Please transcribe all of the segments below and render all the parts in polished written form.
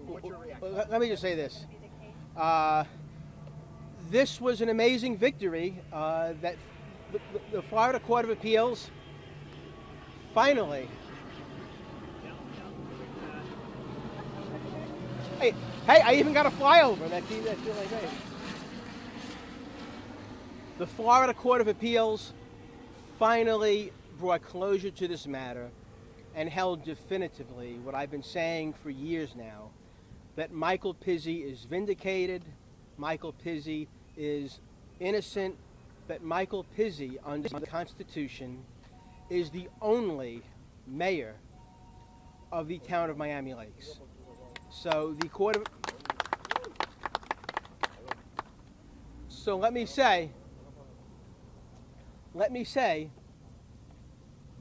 What's your reaction? Let me just say this. This was an amazing victory that the Florida Court of Appeals finally. Hey, I even got a flyover. That's really great. The Florida Court of Appeals finally brought closure to this matter and held definitively what I've been saying for years now, that Michael Pizzi is vindicated, Michael Pizzi is innocent, that Michael Pizzi, under the Constitution, is the only mayor of the town of Miami Lakes. So the court of... So let me say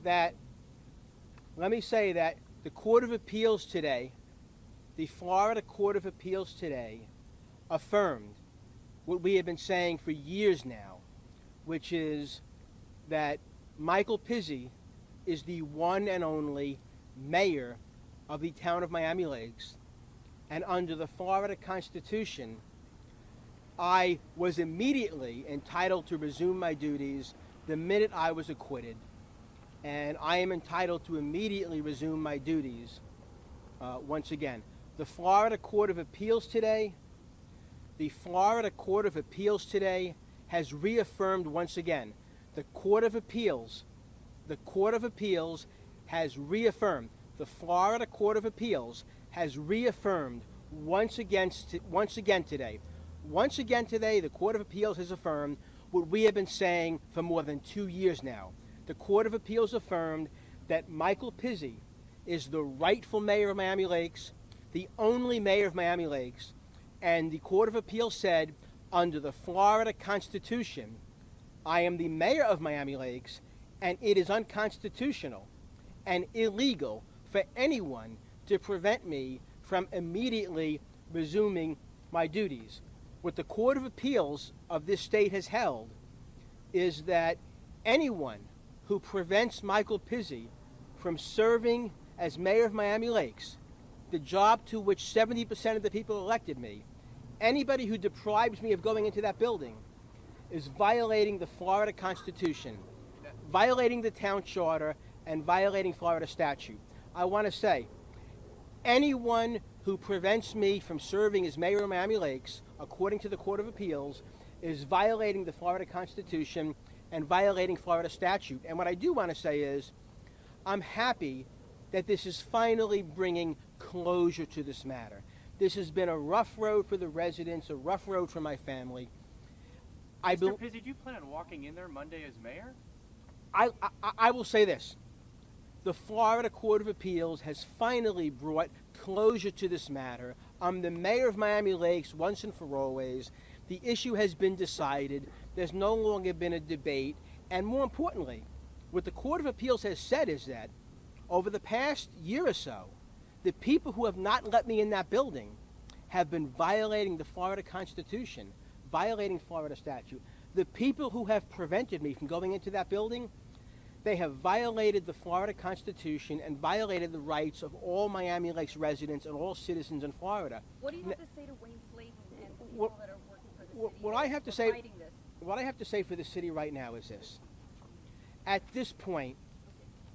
that the Court of Appeals today, the Florida Court of Appeals today, affirmed what we have been saying for years now, which is that Michael Pizzi is the one and only mayor of the town of Miami Lakes, and under the Florida Constitution, I was immediately entitled to resume my duties the minute I was acquitted, and I am entitled to immediately resume my duties once again. The Florida Court of Appeals today, has reaffirmed once again. The Court of Appeals has reaffirmed. The Florida Court of Appeals has reaffirmed once again today. Once again today, the Court of Appeals has affirmed what we have been saying for more than 2 years now. The Court of Appeals affirmed that Michael Pizzi is the rightful mayor of Miami Lakes, the only mayor of Miami Lakes, and the Court of Appeals said, under the Florida Constitution, I am the mayor of Miami Lakes, and it is unconstitutional and illegal for anyone to prevent me from immediately resuming my duties. What the Court of Appeals of this state has held is that anyone who prevents Michael Pizzi from serving as mayor of Miami Lakes, the job to which 70% of the people elected me, anybody who deprives me of going into that building is violating the Florida Constitution, violating the town charter, and violating Florida statute. I want to say, anyone who prevents me from serving as mayor of Miami Lakes, according to the Court of Appeals, is violating the Florida Constitution and violating Florida statute. And what I do want to say is, I'm happy that this is finally bringing closure to this matter. This has been a rough road for the residents, a rough road for my family. Mr. Pizzi, do you plan on walking in there Monday as mayor? I will say this. The Florida Court of Appeals has finally brought closure to this matter. I'm the mayor of Miami Lakes once and for always. The issue has been decided. There's no longer been a debate. And more importantly, what the Court of Appeals has said is that over the past year or so, the people who have not let me in that building have been violating the Florida Constitution, violating Florida statute. The people who have prevented me from going into that building, they have violated the Florida Constitution and violated the rights of all Miami Lakes residents and all citizens in Florida. What do you have to say to Wayne Slayton and the people that are working for the city? What I have to say for the city right now is this. At this point,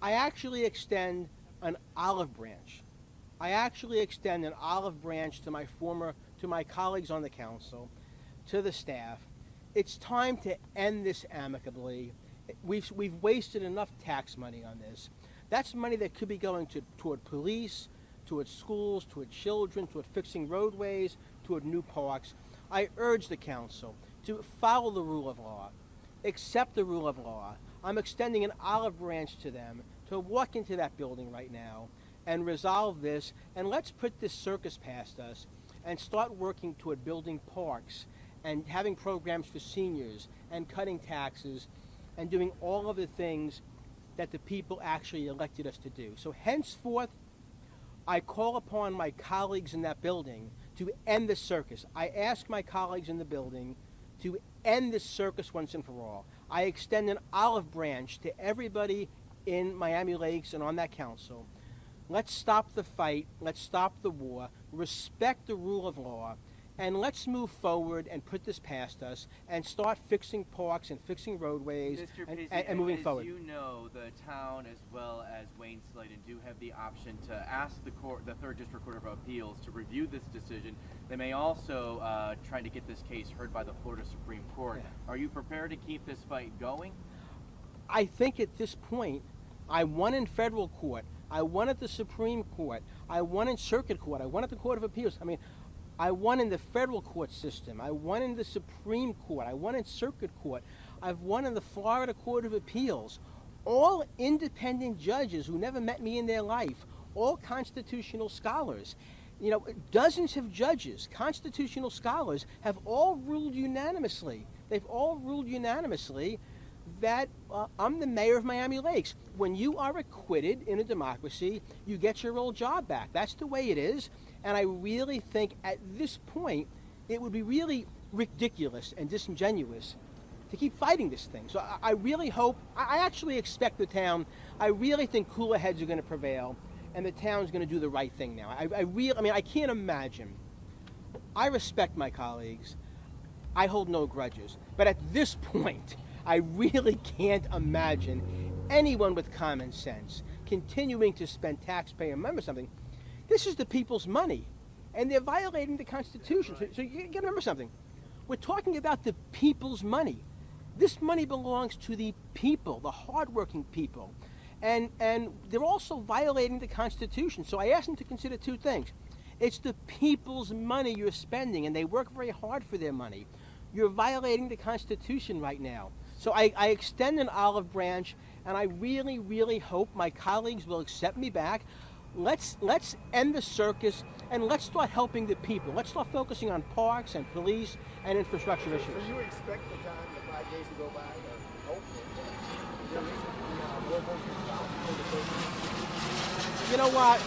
I actually extend an olive branch. To my colleagues on the council, to the staff. It's time to end this amicably. We've wasted enough tax money on this. That's money that could be going toward police, toward schools, toward children, toward fixing roadways, toward new parks. I urge the council to follow the rule of law, accept the rule of law. I'm extending an olive branch to them to walk into that building right now and resolve this, and let's put this circus past us and start working toward building parks and having programs for seniors and cutting taxes and doing all of the things that the people actually elected us to do. So henceforth, I call upon my colleagues in that building to end the circus. I ask my colleagues in the building to end this circus once and for all. I extend an olive branch to everybody in Miami Lakes and on that council let's stop the fight, let's stop the war, respect the rule of law, and let's move forward and put this past us and start fixing parks and fixing roadways Mr. and, Pizzi, and moving as forward. you know, the town as well as Wayne Sladen do have the option to ask the court, the 3rd District Court of Appeals, to review this decision. They may also try to get this case heard by the Florida Supreme Court. Yeah. Are you prepared to keep this fight going? I think at this point, I won in federal court, I won at the Supreme Court, I won in circuit court, I won at the Court of Appeals. I mean, I won in the federal court system, I won in the Supreme Court, I won in circuit court, I've won in the Florida Court of Appeals. All independent judges who never met me in their life, all constitutional scholars. You know, dozens of judges, constitutional scholars, have all ruled unanimously. They've all ruled unanimously that I'm the mayor of Miami Lakes. When you are acquitted in a democracy, you get your old job back. That's the way it is. And I really think at this point, it would be really ridiculous and disingenuous to keep fighting this thing. So I really hope, I actually expect the town, I really think cooler heads are going to prevail and the town's going to do the right thing now. I mean, I can't imagine. I respect my colleagues. I hold no grudges. But at this point, I really can't imagine anyone with common sense continuing to spend taxpayer. Remember something, this is the people's money, and they're violating the Constitution. So you got to remember something. We're talking about the people's money. This money belongs to the people, the hardworking people. And they're also violating the Constitution. So I asked them to consider 2 things. It's the people's money you're spending, and they work very hard for their money. You're violating the Constitution right now. So I extend an olive branch, and I really, really hope my colleagues will accept me back. Let's end the circus, and let's start helping the people. Let's start focusing on parks and police and infrastructure issues. So you expect the time, the 5 days to go by, or hopefully, You know what?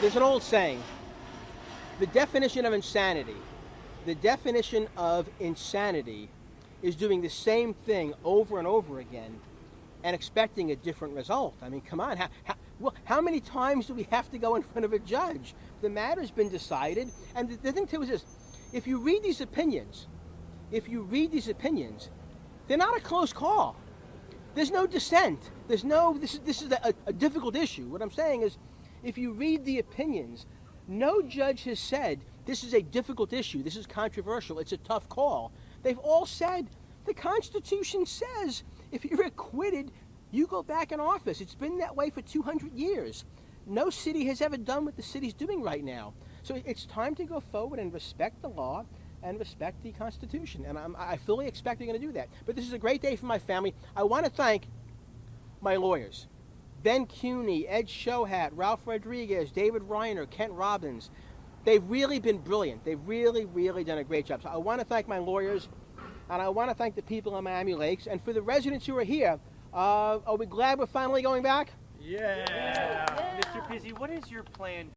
There's an old saying. The definition of insanity is doing the same thing over and over again and expecting a different result. I mean, come on. How many times do we have to go in front of a judge? The matter's been decided. And the thing, too, is this. If you read these opinions, they're not a close call. There's no dissent. This is a difficult issue. What I'm saying is, if you read the opinions, no judge has said, this is a difficult issue, this is controversial, it's a tough call. They've all said, the Constitution says, if you're acquitted, you go back in office. It's been that way for 200 years. No city has ever done what the city's doing right now. So it's time to go forward and respect the law and respect the Constitution. And I fully expect they're going to do that. But this is a great day for my family. I want to thank my lawyers, Ben Cuny, Ed Shohat, Ralph Rodriguez, David Reiner, Kent Robbins. They've really been brilliant. They've really, really done a great job. So I want to thank my lawyers, and I want to thank the people in Miami Lakes. And for the residents who are here, are we glad we're finally going back? Yeah. Mr. Pizzi, what is your plan